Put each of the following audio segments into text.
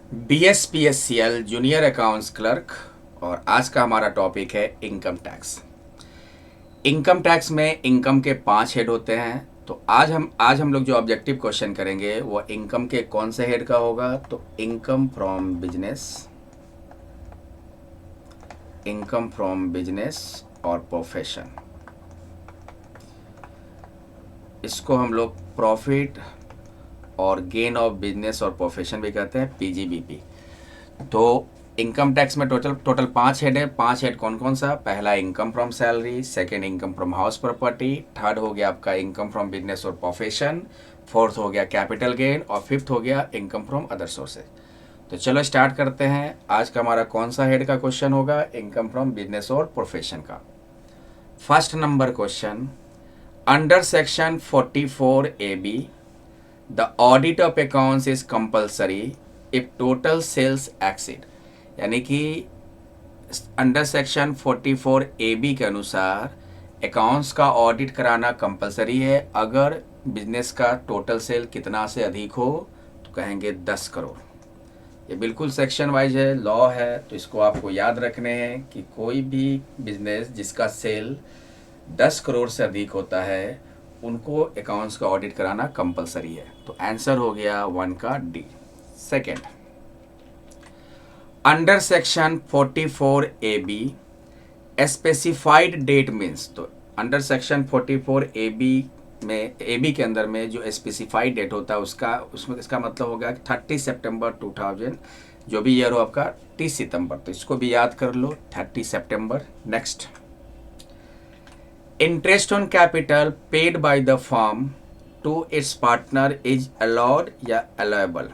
BSPSCL junior accounts clerk. और आज का हमारा टॉपिक है इनकम टैक्स। इनकम टैक्स में इनकम के 5 हेड होते हैं। तो आज हम लोग जो ऑब्जेक्टिव क्वेश्चन करेंगे वो इनकम के कौन से हेड का होगा। तो इनकम फ्रॉम बिजनेस और प्रोफेशन, इसको हम लोग प्रॉफिट और गेन ऑफ बिजनेस और प्रोफेशन भी कहते हैं, PGBP। तो इनकम टैक्स में टोटल टोटल 5 हेड है। 5 हेड कौन कौन सा? पहला income from salary, second income from house property, third हो गया आपका इनकम फ्रॉम बिजनेस और प्रोफेशन, फोर्थ हो गया कैपिटल गेन और फिफ्थ हो गया इनकम फ्रॉम अदर सोर्सेज। तो चलो स्टार्ट करते हैं। आज का हमारा कौन सा हेड का क्वेश्चन होगा? इनकम फ्रॉम बिजनेस और प्रोफेशन का। First number question, under section 44AB the audit of accounts is compulsory if total sales exceed, यानी कि अंडर सेक्शन 44AB के अनुसार अकाउंट्स का ऑडिट कराना कंपलसरी है अगर बिजनेस का टोटल सेल कितना से अधिक हो। तो कहेंगे 10 करोड़। ये बिल्कुल सेक्शन वाइज है, लॉ है, तो इसको आपको याद रखने हैं कि कोई भी बिजनेस जिसका सेल 10 करोड़ से अधिक होता है उनको अकाउंट्स का ऑडिट कराना कंपलसरी है। तो आंसर हो गया 1 का D. Second, under section 44AB specified that means, तो अंडर सेक्शन 44AB में AB के अंदर में जो स्पेसिफाइड डेट होता है उसमें इसका मतलब होगा 30 सितंबर 2000, जो भी ईयर हो आपका 30 सितंबर, तो इसको भी याद कर लो 30 सितंबर। Next, interest on capital paid by the firm to its partner is allowed या अलाउएबल।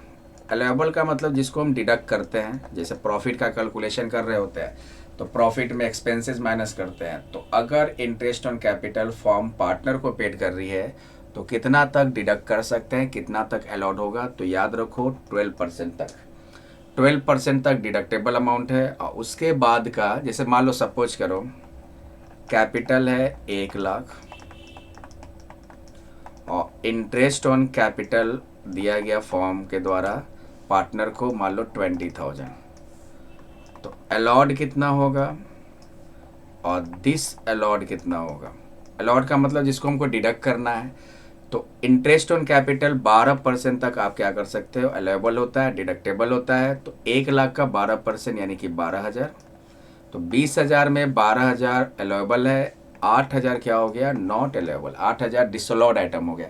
अलाउएबल का मतलब जिसको हम डिडक्ट करते हैं, जैसे प्रॉफिट का कैलकुलेशन कर रहे होते हैं तो प्रॉफिट में एक्सपेंसेस माइनस करते हैं। तो अगर interest on capital firm partner को पेड कर रही है तो कितना तक डिडक्ट कर सकते हैं, कितना तक अलाउड होगा? तो याद रखो 12% तक। 12% तक डिडक्टेबल अमाउंट है। और उसके बाद का, जैसे मान लो सपोज करो कैपिटल है 1 लाख और इंटरेस्ट ऑन कैपिटल दिया गया फर्म के द्वारा पार्टनर को मान लो 20,000, तो अलाउड कितना होगा और दिस अलाउड कितना होगा? अलाउड का मतलब जिसको हमको डिडक्ट करना है। तो इंटरेस्ट ऑन कैपिटल 12% तक आप क्या कर सकते हो, अलाउएबल होता है, डिडक्टेबल होता है। तो 1 लाख का 12% यानी कि 12,000। तो 20,000 में 12,000 अलाउएबल है, 8,000 क्या हो गया? Not allowable. 8,000 डिसअलाउड आइटम हो गया।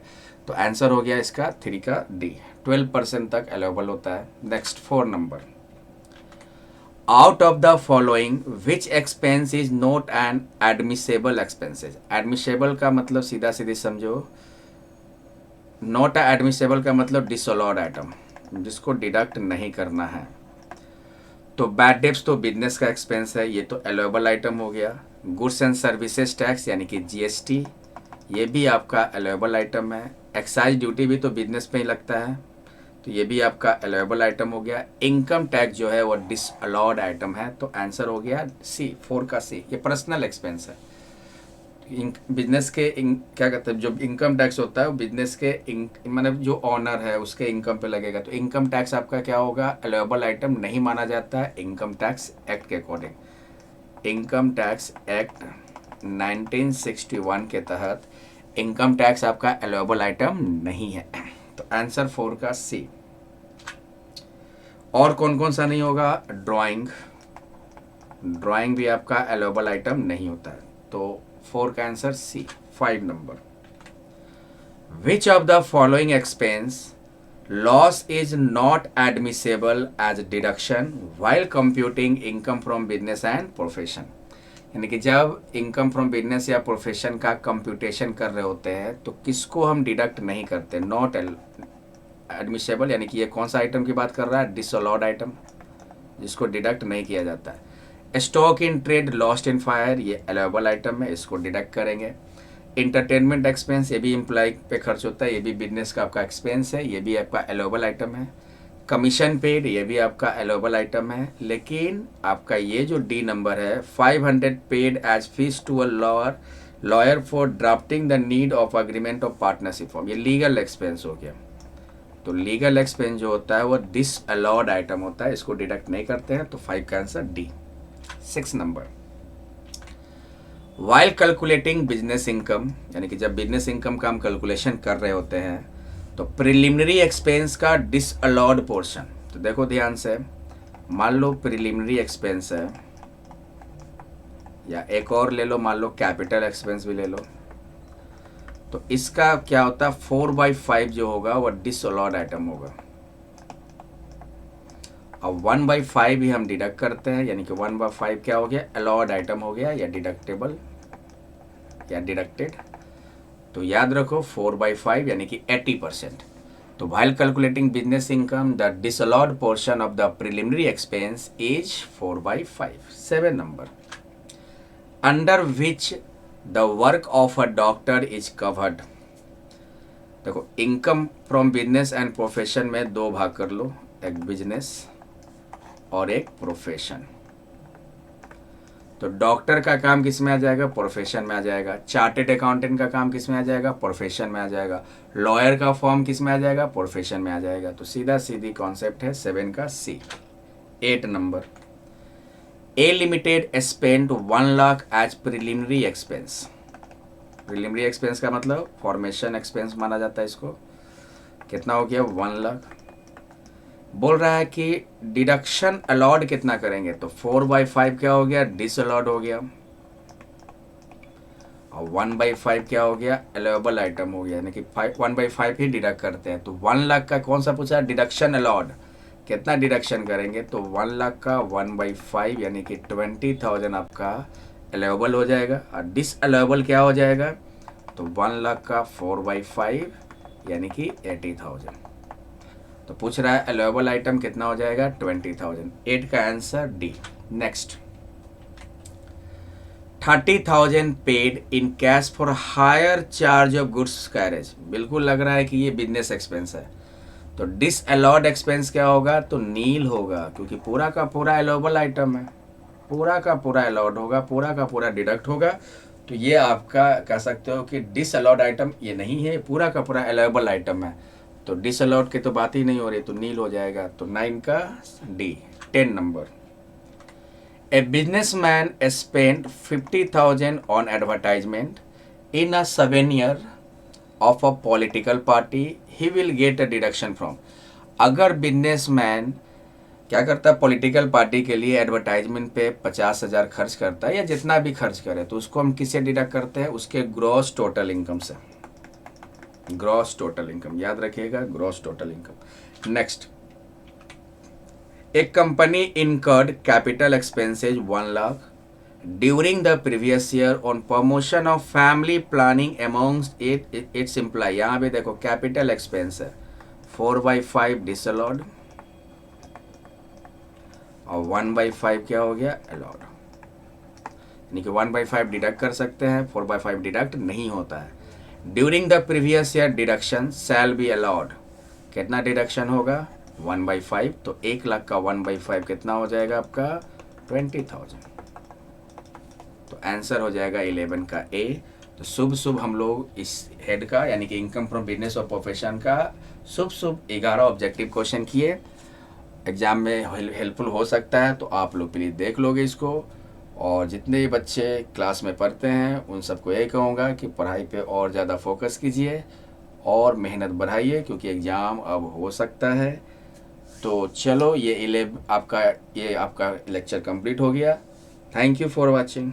तो आंसर हो गया इसका 3 का डी, 12% तक अलाउएबल होता है। Next 4 number, out of the following which expense is not an admissible expenses. Admissible का मतलब सीधा सीधी समझो, नॉट एडमिसेबल का मतलब डिसअलाउड आइटम, जिसको डिडक्ट नहीं करना है। तो बैड डेब्ट्स तो बिजनेस का एक्सपेंस है, ये तो अलाउएबल आइटम हो गया। गुड्स एंड सर्विसेज टैक्स यानी कि GST, ये भी आपका अलाउएबल आइटम है। एक्साइज ड्यूटी भी तो बिजनेस पे ही लगता है, तो ये भी आपका अलाउएबल आइटम हो गया। इनकम टैक्स जो है वो डिसअलाउड आइटम है। तो आंसर हो गया C, 4 का C। ये पर्सनल एक्सपेंस है। बिजनेस के क्या कहते हैं, जो इनकम टैक्स होता है वो बिजनेस के मतलब जो ऑनर है उसके इनकम पे लगेगा। तो इनकम टैक्स आपका क्या होगा? अलाउएबल आइटम नहीं माना जाता है इनकम टैक्स एक्ट के अकॉर्डिंग। इनकम टैक्स एक्ट 1961 के तहत इनकम टैक्स आपका अलाउएबल आइटम नहीं है। तो आंसर 4 का C। और कौन कौन सा नहीं होगा? ड्राइंग, ड्राइंग भी आपका अलाउएबल आइटम नहीं होता है। तो 4 का answer C। 5 number, which of the following expense loss is not admissible as deduction while computing income from business and profession. यानी कि जब इनकम फ्रॉम बिजनेस या प्रोफेशन का कंप्यूटेशन कर रहे होते हैं तो किसको हम डिडक्ट नहीं करते? नॉट एडमिसेबल, यानी कि ये कौन सा आइटम की बात कर रहा है? डिसअलाउड आइटम, जिसको डिडक्ट नहीं किया जाता है। Stock in trade lost in fire, ये अलाउएबल आइटम है, इसको डिडक्ट करेंगे। इंटरटेनमेंट एक्सपेंस, ये भी एम्प्लॉय पे खर्च होता है, ये भी बिजनेस का आपका एक्सपेंस है, ये भी आपका अलाउएबल आइटम है। कमीशन पेड, ये भी आपका अलाउएबल आइटम है। लेकिन आपका ये जो डी नंबर है, 500 paid as fees to a lawyer for drafting the need of agreement of partnership form, ये लीगल एक्सपेंस हो गया। तो लीगल एक्सपेंस जो होता है वो डिसअलाउड आइटम होता है, इसको डिडक्ट नहीं करते हैं। तो 5 का answer D. 6 number, while calculating business income, यानी कि जब बिजनेस इनकम का हम कैलकुलेशन कर रहे होते हैं तो प्रिलिमिनरी एक्सपेंस का डिसअलाउड पोर्शन, तो देखो ध्यान से, मान लो प्रिलिमिनरी एक्सपेंस है, या एक और ले लो, मान लो कैपिटल एक्सपेंस भी ले लो, तो इसका क्या होता है 4/5 जो होगा वो डिसअलाउड आइटम होगा। अब 1/5 ही हम डिडक्ट करते हैं, यानी कि 1/5 क्या हो गया, अलाउड आइटम हो गया या डिडक्टेबल या डिडक्टेड। तो याद रखो 4/5 यानी कि 80%। तो while calculating business income, the disallowed portion of the preliminary expense is 4/5. 7 number, under which the work of a doctor is covered। देखो income from business and profession में दो भाग कर लो, एक बिजनेस और एक प्रोफेशन। तो डॉक्टर का काम किस में आ जाएगा, प्रोफेशन में आ जाएगा। चार्टेड अकाउंटेंट का काम किस में आ जाएगा, प्रोफेशन में आ जाएगा। लॉयर का फॉर्म किस में आ जाएगा, प्रोफेशन में आ जाएगा। तो सीधा सीधी कॉन्सेप्ट है 7 का C. 8 number, A limited spend 1 lakh as preliminary expense. Preliminary expense का मतलब फॉर्मेशन एक्सपेंस माना जाता है इसको। कितना हो गया, 1 लाख। बोल रहा है कि डिडक्शन अलाउड कितना करेंगे, तो 4/5 क्या हो गया, डिसअलाउड हो गया, और 1/5 क्या हो गया, अलाउएबल आइटम हो गया, यानी कि 1/5 ही डिडक्ट करते हैं। तो 1 लाख का कौन सा पूछा, डिडक्शन अलाउड, कितना डिडक्शन करेंगे, तो 1 लाख का 1/5 यानी कि 20,000 आपका अलाउएबल हो जाएगा, और डिसअलाउएबल क्या हो जाएगा, तो 1 लाख का 4/5 यानी कि 80,000। तो पूछ रहा है अलाउएबल आइटम कितना हो जाएगा, 20,000। 8 का answer D. Next, 30,000 paid in cash for hire charge of goods carriage. बिल्कुल लग रहा है कि ये बिजनेस एक्सपेंस है, तो डिसअलाउड एक्सपेंस क्या होगा, तो नील होगा, क्योंकि पूरा का पूरा अलाउएबल आइटम है, पूरा का पूरा अलाउड होगा, पूरा का पूरा डिडक्ट होगा। तो ये आपका कह सकते हो कि डिसअलाउड आइटम ये नहीं है, पूरा का पूरा अलाउएबल आइटम है। तो डिसअलाउड की तो बात ही नहीं हो रही, तो नील हो जाएगा। तो 9 का D. 10 number, a businessman spend 50,000 on advertisement in a souvenir of a political party, he will get a deduction from. अगर बिजनेसमैन क्या करता है, पॉलिटिकल पार्टी के लिए एडवर्टाइजमेंट पे 50,000 खर्च करता है, या जितना भी खर्च करे, तो उसको हम किससे डिडक्ट करते हैं, उसके ग्रॉस टोटल इनकम से। ग्रॉस टोटल इनकम याद रखिएगा, ग्रॉस टोटल इनकम। नेक्स्ट, एक company incurred capital expenses 1 lakh during the previous year on promotion of family planning amongst its employees. यहाँ पे देखो कैपिटल एक्सपेंस है, 4/5 डिसअलाउड, और 1/5 क्या हो गया, अलाउड, यानी कि 1/5 डिडक्ट कर सकते हैं, 4/5 डिडक्ट नहीं होता है। During the previous year deduction shall be allowed, कितना डिडक्शन होगा, 1/5। तो 1 लाख का 1/5 कितना हो जाएगा आपका, 20,000। तो आंसर हो जाएगा 11 का ए। तो शुभ शुभ हम लोग इस हेड का यानी कि इनकम फ्रॉम बिजनेस और प्रोफेशन का शुभ शुभ 11 ऑब्जेक्टिव क्वेश्चन किए। एग्जाम में हेल्पफुल हो सकता है, तो आप लोग प्लीज़ देख लोगे इसको। और जितने भी बच्चे क्लास में पढ़ते हैं उन सबको यही कहूँगा कि पढ़ाई पे और ज़्यादा फोकस कीजिए और मेहनत बढ़ाइए, क्योंकि एग्ज़ाम अब हो सकता है। तो चलो ये आपका लेक्चर कंप्लीट हो गया। Thank you for watching.